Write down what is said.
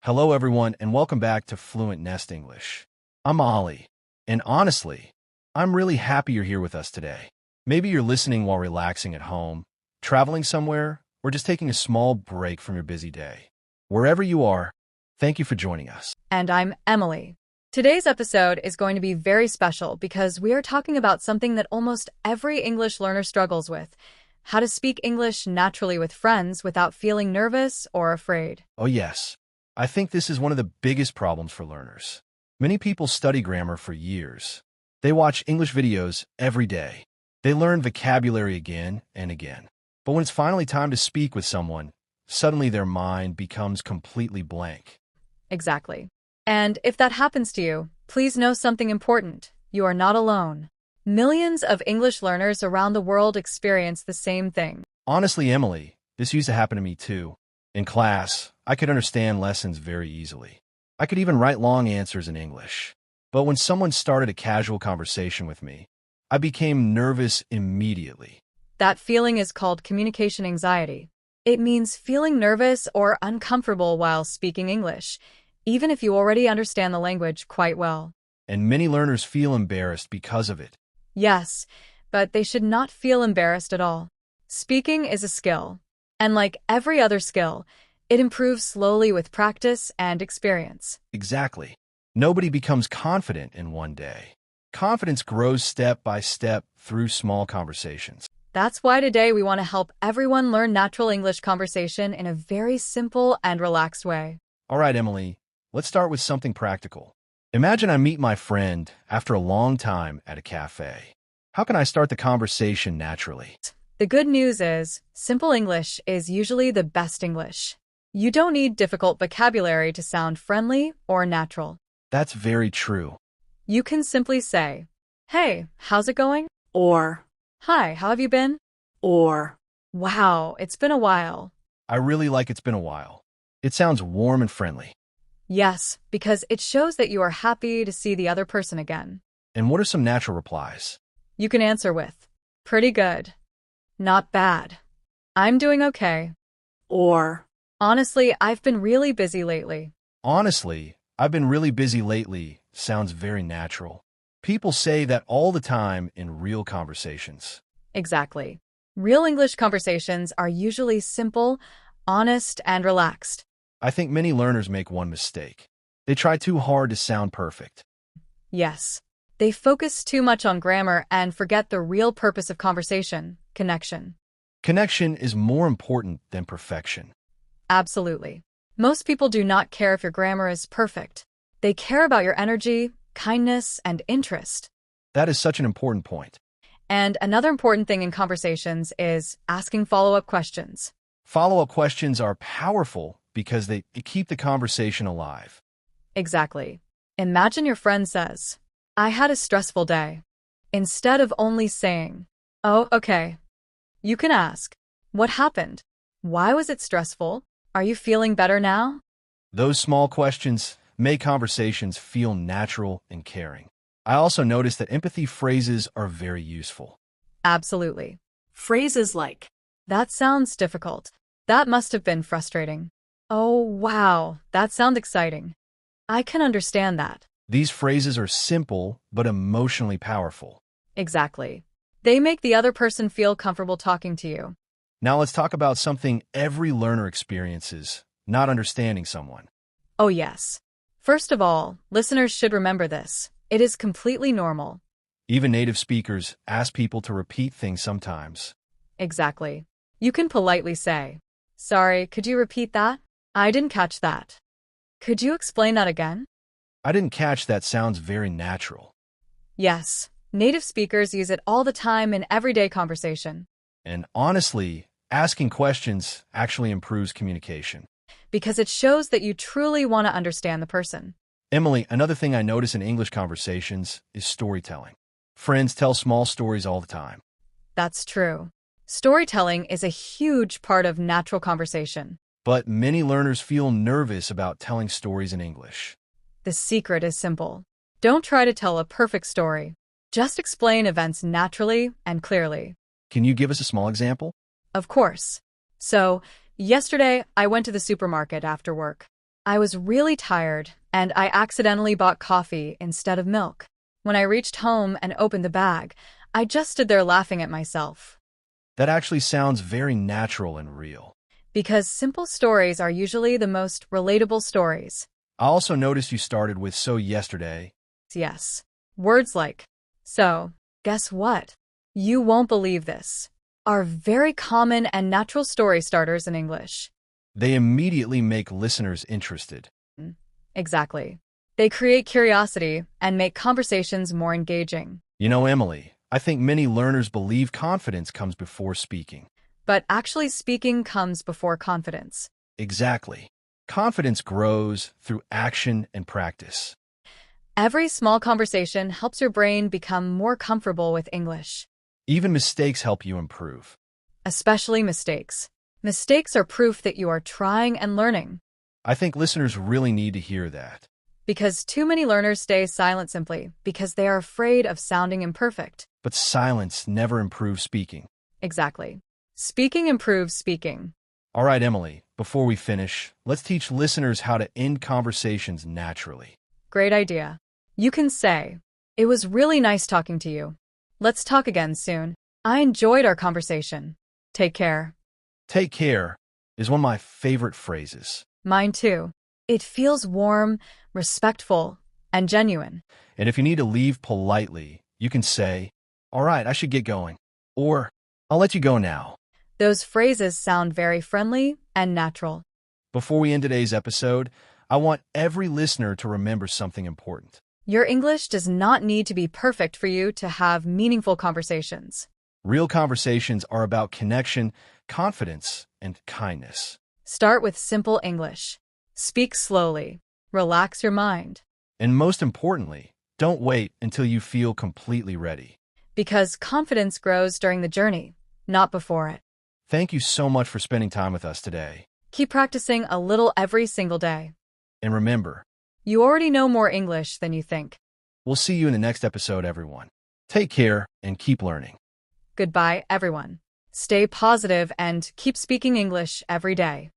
Hello, everyone, and welcome back to Fluent Nest English. I'm Ollie, and honestly, I'm really happy you're here with us today. Maybe you're listening while relaxing at home, traveling somewhere, or just taking a small break from your busy day. Wherever you are, thank you for joining us. And I'm Emily. Today's episode is going to be very special because we are talking about something that almost every English learner struggles with: how to speak English naturally with friends without feeling nervous or afraid. Oh, yes. I think this is one of the biggest problems for learners. Many people study grammar for years. They watch English videos every day. They learn vocabulary again and again. But when it's finally time to speak with someone, suddenly their mind becomes completely blank. Exactly. And if that happens to you, please know something important. You are not alone. Millions of English learners around the world experience the same thing. Honestly, Emily, this used to happen to me too. In class, I could understand lessons very easily. I could even write long answers in English. But when someone started a casual conversation with me, I became nervous immediately. That feeling is called communication anxiety. It means feeling nervous or uncomfortable while speaking English, even if you already understand the language quite well. And many learners feel embarrassed because of it. Yes, but they should not feel embarrassed at all. Speaking is a skill, and like every other skill, it improves slowly with practice and experience. Exactly. Nobody becomes confident in one day. Confidence grows step by step through small conversations. That's why today we want to help everyone learn natural English conversation in a very simple and relaxed way. All right, Emily, let's start with something practical. Imagine I meet my friend after a long time at a cafe. How can I start the conversation naturally? The good news is, simple English is usually the best English. You don't need difficult vocabulary to sound friendly or natural. That's very true. You can simply say, "Hey, how's it going?" Or, "Hi, how have you been?" or, "Wow, it's been a while." I really like "it's been a while." It sounds warm and friendly. Yes, because it shows that you are happy to see the other person again. And what are some natural replies? You can answer with, "Pretty good," "Not bad," "I'm doing okay," or, "Honestly, I've been really busy lately." Honestly, I've been really busy lately sounds very natural. People say that all the time in real conversations. Exactly. Real English conversations are usually simple, honest, and relaxed. I think many learners make one mistake. They try too hard to sound perfect. Yes. They focus too much on grammar and forget the real purpose of conversation: connection. Connection is more important than perfection. Absolutely. Most people do not care if your grammar is perfect. They care about your energy, kindness, and interest. That is such an important point. And another important thing in conversations is asking follow-up questions. Follow-up questions are powerful because they keep the conversation alive. Exactly. Imagine your friend says, "I had a stressful day." Instead of only saying, "Oh, okay," you can ask, "What happened? Why was it stressful? Are you feeling better now?" Those small questions make conversations feel natural and caring. I also noticed that empathy phrases are very useful. Absolutely. phrases like, That sounds difficult. That must have been frustrating. Oh, wow, that sounds exciting. I can understand that. These phrases are simple but emotionally powerful. Exactly. They make the other person feel comfortable talking to you. Now let's talk about something every learner experiences: not understanding someone. Oh, yes. First of all, listeners should remember this. It is completely normal. Even native speakers ask people to repeat things sometimes. Exactly. You can politely say, "Sorry, could you repeat that? I didn't catch that. Could you explain that again?" I didn't catch that sounds very natural. Yes, native speakers use it all the time in everyday conversation. And honestly, asking questions actually improves communication. Because it shows that you truly want to understand the person. Emily, another thing I notice in English conversations is storytelling. Friends tell small stories all the time. That's true. Storytelling is a huge part of natural conversation. But many learners feel nervous about telling stories in English. The secret is simple. Don't try to tell a perfect story. Just explain events naturally and clearly. Can you give us a small example? Of course. So, yesterday I went to the supermarket after work. I was really tired, and I accidentally bought coffee instead of milk. When I reached home and opened the bag, I just stood there laughing at myself. That actually sounds very natural and real. Because simple stories are usually the most relatable stories. I also noticed you started with "so yesterday." Yes. Words like, so, guess what? You won't believe this, are very common and natural story starters in English. They immediately make listeners interested. Exactly. They create curiosity and make conversations more engaging. You know, Emily, I think many learners believe confidence comes before speaking. But actually speaking comes before confidence. Exactly. Confidence grows through action and practice. Every small conversation helps your brain become more comfortable with English. Even mistakes help you improve. Especially mistakes. Mistakes are proof that you are trying and learning. I think listeners really need to hear that. Because too many learners stay silent simply because they are afraid of sounding imperfect. But silence never improves speaking. Exactly. Speaking improves speaking. All right, Emily, before we finish, let's teach listeners how to end conversations naturally. Great idea. You can say, "It was really nice talking to you. Let's talk again soon. I enjoyed our conversation. Take care." Take care is one of my favorite phrases. Mine too. It feels warm, respectful, and genuine. And if you need to leave politely, you can say, "All right, I should get going." Or, "I'll let you go now." Those phrases sound very friendly and natural. Before we end today's episode, I want every listener to remember something important. Your English does not need to be perfect for you to have meaningful conversations. Real conversations are about connection, confidence, and kindness. Start with simple English. Speak slowly. Relax your mind. And most importantly, don't wait until you feel completely ready. Because confidence grows during the journey, not before it. Thank you so much for spending time with us today. Keep practicing a little every single day. And remember, You already know more English than you think. we'll see you in the next episode, everyone. Take care and keep learning. Goodbye, everyone. Stay positive and keep speaking English every day.